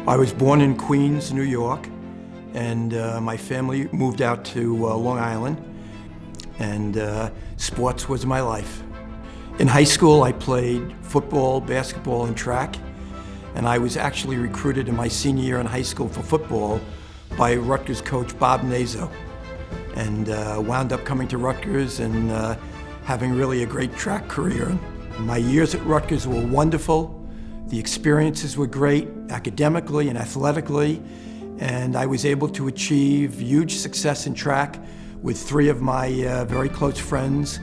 I was born in Queens, New York, and my family moved out to Long Island, and sports was my life. In high school, I played football, basketball, and track, and I was actually recruited in my senior year in high school for football by Rutgers coach Bob Nazo, and wound up coming to Rutgers and having really a great track career. My years at Rutgers were wonderful. The experiences were great, academically and athletically, and I was able to achieve huge success in track with three of my very close friends.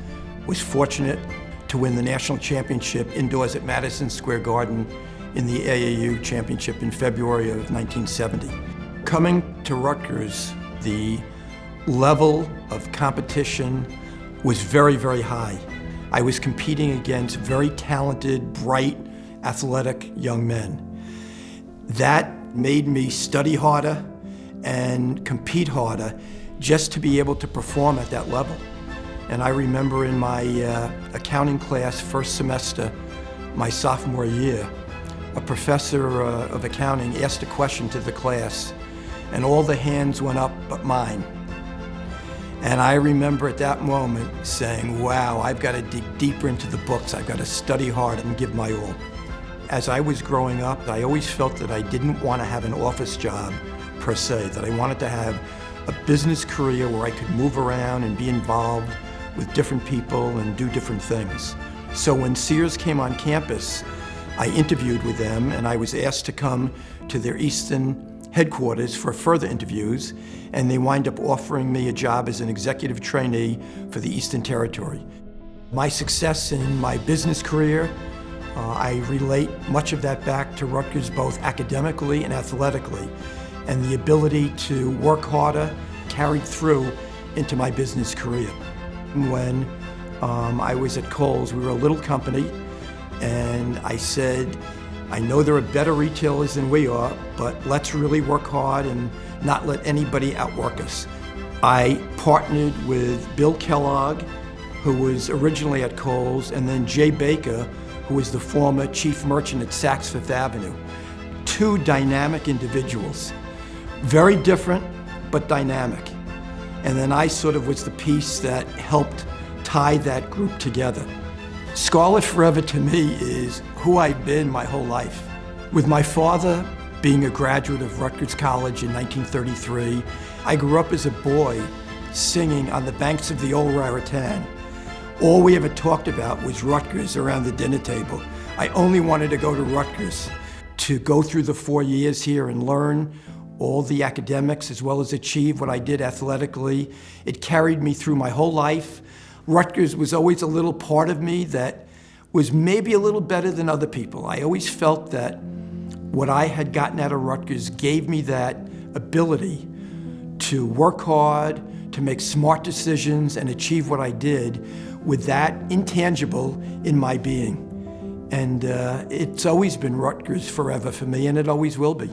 Was fortunate to win the national championship indoors at Madison Square Garden in the AAU championship in February of 1970. Coming to Rutgers, the level of competition was very, very high. I was competing against very talented, bright, athletic young men. That made me study harder and compete harder just to be able to perform at that level. And I remember in my accounting class first semester, my sophomore year, a professor of accounting asked a question to the class, and all the hands went up but mine. And I remember at that moment saying, wow, I've got to dig deeper into the books. I've got to study hard and give my all. As I was growing up, I always felt that I didn't want to have an office job per se, that I wanted to have a business career where I could move around and be involved with different people and do different things. So when Sears came on campus, I interviewed with them, and I was asked to come to their Eastern headquarters for further interviews, and they wind up offering me a job as an executive trainee for the Eastern Territory. My success in my business career, I relate much of that back to Rutgers both academically and athletically, and the ability to work harder carried through into my business career. When I was at Kohl's, we were a little company, and I said, I know there are better retailers than we are, but let's really work hard and not let anybody outwork us. I partnered with Bill Kellogg, who was originally at Kohl's, and then Jay Baker, who was the former chief merchant at Saks Fifth Avenue. Two dynamic individuals, very different, but dynamic. And then I sort of was the piece that helped tie that group together. Scarlet Forever to me is who I've been my whole life. With my father being a graduate of Rutgers College in 1933, I grew up as a boy singing on the banks of the old Raritan. All we ever talked about was Rutgers around the dinner table. I only wanted to go to Rutgers to go through the 4 years here and learn all the academics as well as achieve what I did athletically. It carried me through my whole life. Rutgers was always a little part of me that was maybe a little better than other people. I always felt that what I had gotten out of Rutgers gave me that ability to work hard, to make smart decisions and achieve what I did with that intangible in my being. And it's always been Rutgers forever for me, and it always will be.